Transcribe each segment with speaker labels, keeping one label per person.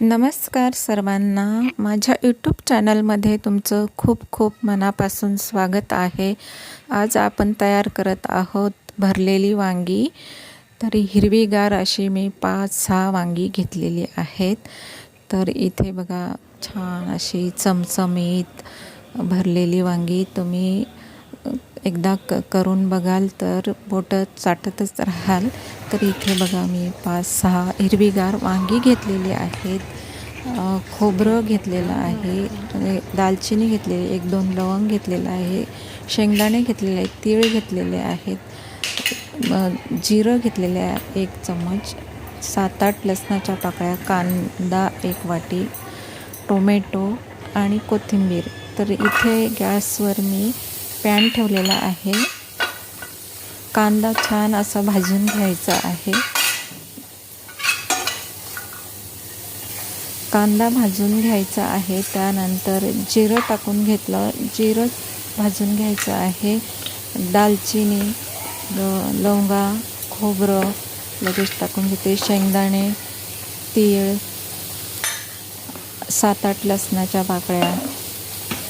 Speaker 1: नमस्कार सर्वांना, माझ्या यूट्यूब चॅनलमध्ये तुमचं खूप खूप मनापासून स्वागत आहे। आज आपण तयार करत आहोत भरलेली वांगी। तरी हिरवीगार अशी मी 5-6 वांगी घेतलेली आहेत। तर इथे बघा छान अशी चमचमीत भरलेली वांगी तुम्ही एकदा करून बघाल तर बोटं चाटतच राहाल। तर इथे बघा मी 5-6 हिरवीगार वांगी घेतलेली आहेत। खोबरं घेतलेलं आहे, दालचिनी घेतलेली, 1-2 लवंग घेतलेलं आहे, शेंगदाणे घेतलेले आहेत, तीळ घेतलेले आहेत, जिरं घेतलेले आहे 1 चम्मच, 7-8 लसणाच्या पाकळ्या, कांदा 1 वाटी, टोमॅटो आणि कोथिंबीर। तर इथे गॅसवर मी पॅन ठेवलेला आहे। कांदा छान असा भाजून घ्यायचा आहे। कांदा भाजून घ्यायचा आहे, त्यानंतर जिरं टाकून घेतलं, जिरं भाजून घ्यायचं आहे। दालचिनी, लवंगा, खोबरं लगेच टाकून घेते, शेंगदाणे, तीळ, 7-8 लसणाच्या पाकळ्या,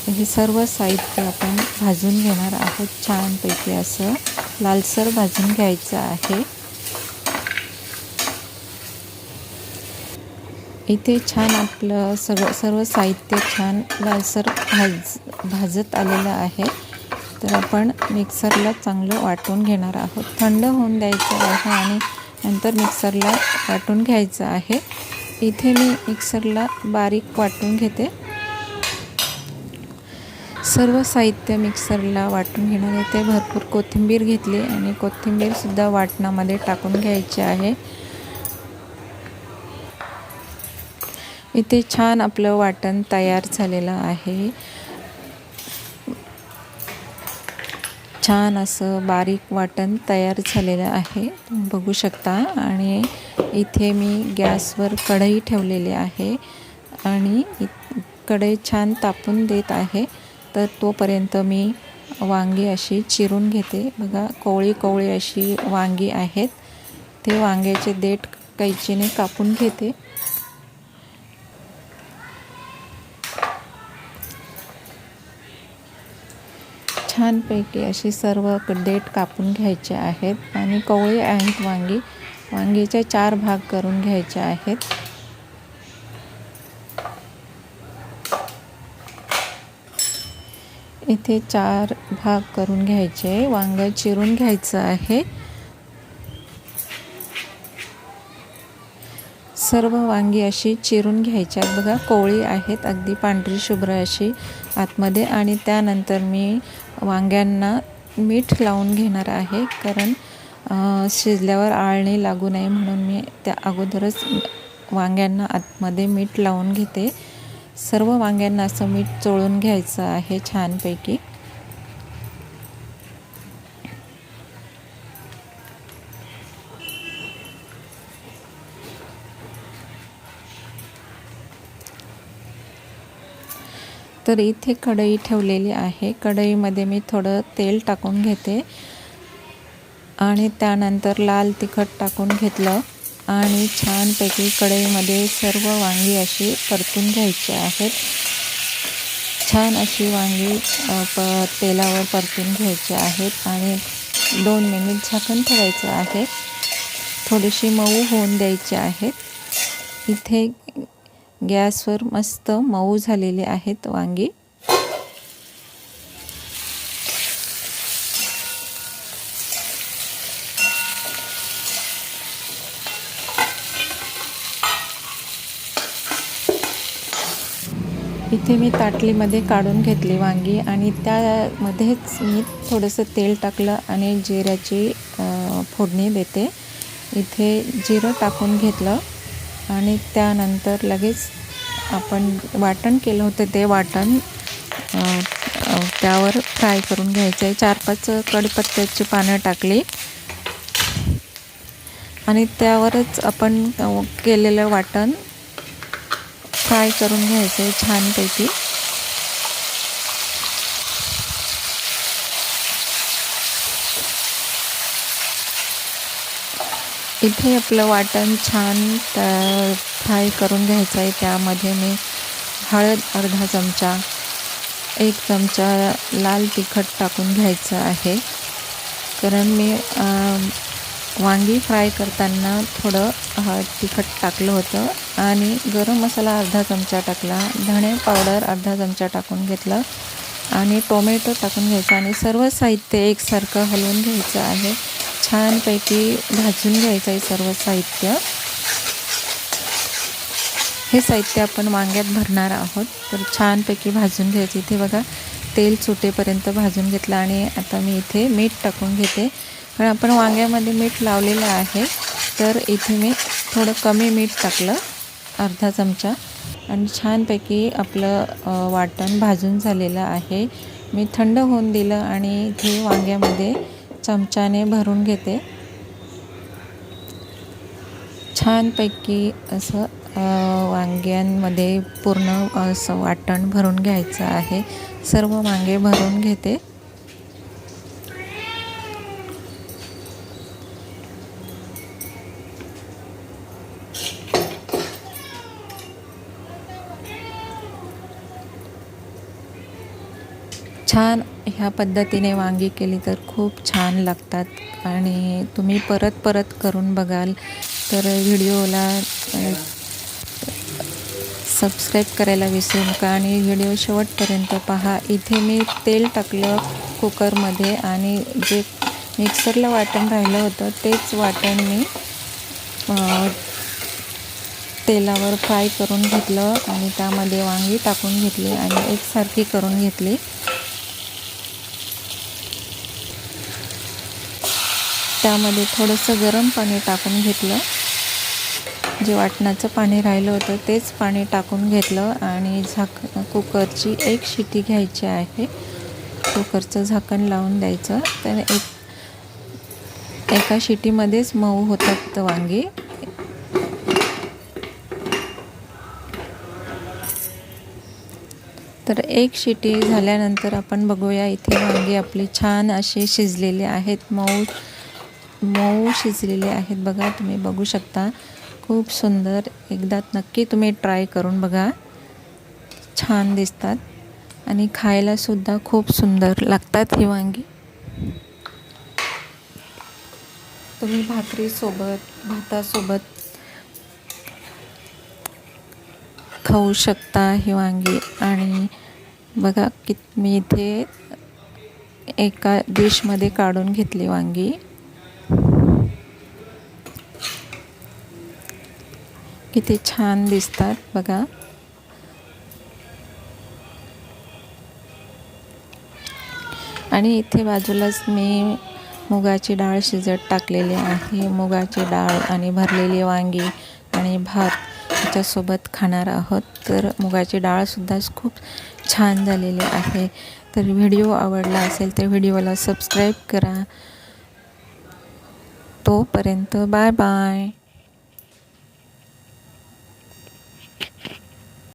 Speaker 1: हे सर्व साहित्य आपण भाजून घेणार आहोत। छानपैकी असं लालसर भाजून घ्यायचं आहे। इथे छान आपलं सर्व साहित्य छान लालसर भाजत आलेलं आहे। तर आपण मिक्सरला चांगलं वाटून घेणार आहोत। थंड होऊन द्यायचं आहे आणि नंतर मिक्सरला वाटून घ्यायचं आहे। इथे मी मिक्सरला बारीक वाटून घेते। सर्व साहित्य मिक्सरला वाटून घेणार आहे। ते भरपूर कोथिंबीर घेतली आणि कोथिंबीरसुद्धा वाटणामध्ये टाकून घ्यायची आहे। इथे छान आपलं वाटण तयार झालेलं आहे। छान असं बारीक वाटण तयार झालेलं आहे, तुम्ही बघू शकता। आणि इथे मी गॅसवर कढई ठेवलेली आहे आणि कढई छान तापून देत आहे। तर तोपर्यंत मी वांगी अशी चिरून घेते। बघा कोवळी कोवळी अशी वांगी आहेत। ते वांग्याचे देठ कैचीने कापून घेते। छानपैकी अशी सर्व देठ कापून घ्यायचे आहेत आणि कोवळी आहेत वांगी। वांगीचे 4 भाग करून घ्यायचे आहेत। इथे 4 भाग करून घ्यायचे, वांग चिरून घ्यायचं आहे। सर्व वांगी अशी चिरून घ्यायची आहेत। बघा कोवळी आहेत, अगदी पांढरी शुभ्र अशी आतमध्ये। आणि त्यानंतर मी वांग्यांना मीठ लावून घेणार आहे, कारण शिजल्यावर आळणी लागू नये म्हणून मी त्या अगोदरच वांग्यांना आतमध्ये मीठ लावून घेते। सर्व वांग्यांना असं मीठ चोळून घ्यायचं आहे छानपैकी। तर इथे कढई ठेवलेली आहे। कढईमध्ये मी थोडं तेल टाकून घेते आणि त्यानंतर लाल तिखट टाकून घेतलं आणि छानपैकी कढईमध्ये सर्व वांगी अशी परतून घ्यायची आहेत। छान अशी वांगी तेलावर परतून घ्यायची आहेत आणि 2 मिनिट झाकण ठेवायचं आहे। थोडीशी मऊ होऊन द्यायची आहेत। इथे गॅसवर मस्त मऊ झालेली आहेत वांगी। इथे मी ताटलीमध्ये काढून घेतली वांगी आणि त्यामध्येच मी थोडंसं तेल टाकलं आणि जिऱ्याची फोडणी देते। इथे जिरं टाकून घेतलं आणि त्यानंतर लगेच आपण वाटण केलं होतं ते वाटण त्यावर फ्राय करून घ्यायचं आहे। 4-5 कढीपत्त्याची पानं टाकली आणि त्यावरच आपण केलेलं वाटण फ्राय करून घ्यायचं आहे छानपैकी। इथे आपलं वाटण छान फ्राय करून घ्यायचं आहे. त्यामध्ये मी हळद अर्धा चमचा, 1 चमचा लाल तिखट टाकून घ्यायचं आहे. कारण मी वांगी फ्राय करताना थोडं तिखट टाकलं होतं आणि गरम मसाला अर्धा चमचा टाकला, धणे पावडर अर्धा चमचा टाकून घेतलं आणि टोमॅटो टाकून घ्यायचा आणि सर्व साहित्य एकसारखं हलवून घ्यायचं आहे. छानपैकी भाजून घ्यायचं आहे सर्व साहित्य. हे साहित्य आपण वांग्यात भरणार आहोत, तर छानपैकी भाजून घ्यायचं. इथे बघा तेल सुटेपर्यंत भाजून घेतलं आणि आता मी इथे मीठ टाकून घेते. कारण आपण वांग्यामध्ये मीठ लावलेलं आहे, तर इथे मी थोडं कमी मीठ टाकलं, अर्धा चमचा. आणि छानपैकी आपलं वाटण भाजून झालेलं आहे. मी थंड होऊन दिलं आणि इथे वांग्यामध्ये चमच्याने भरून घेते. छानपैकी असं वांग्यांमध्ये पूर्ण असं वाटण भरून घ्यायचं आहे. सर्व वांगे भरून घेते. छान ह्या पद्धतीने वांगी केली तर खूप छान लागतात आणि तुम्ही परत परत करून बघाल. तर व्हिडिओला सबस्क्राईब करायला विसरू नका आणि व्हिडिओ शेवटपर्यंत पहा. इथे मी तेल टाकलं कुकरमध्ये आणि जे मिक्सरला वाटण राहिलं होतं तेच वाटण मी तेलावर फ्राय करून घेतलं आणि त्यामध्ये वांगी टाकून घेतली आणि एकसारखी करून घेतली. त्यामध्ये थोडंसं गरम पाणी टाकून घेतलं. जे वाटणाचं पाणी राहिलं होतं तेच पाणी टाकून घेतलं आणि कुकरची 1 शिटी घ्यायची आहे. कुकरचं झाकण लावून द्यायचं. तर एका शिटीमध्येच मऊ होतात वांगी. तर 1 शिटी झाल्यानंतर आपण बघूया. इथे वांगी आपली छान अशी शिजलेले आहेत, मऊ शिजलेले आहेत. बघा, तुम्ही बघू शकता, खूप सुंदर. एकदा नक्की तुम्ही ट्राय करून बघा. छान दिसतात आणि खायला सुद्धा खूप सुंदर लागतात ही वांगी. तुम्ही भातासोबत खाऊ शकता ही वांगी. आणि बघा की मी इथे एका डिशमध्ये काढून घेतली वांगी. किती छान दिसतात बघा. आणि इथे बाजूलाच मी मुगाची डाळ शिजत टाकलेली आहे. मुगाची डाळ आणि भरलेली वांगी आणि भात त्याच्यासोबत खाणार आहोत. तर मुगाची डाळसुद्धा खूप छान झालेली आहे. तर व्हिडिओ आवडला असेल तर व्हिडिओला सबस्क्राईब करा. तोपर्यंत बाय बाय.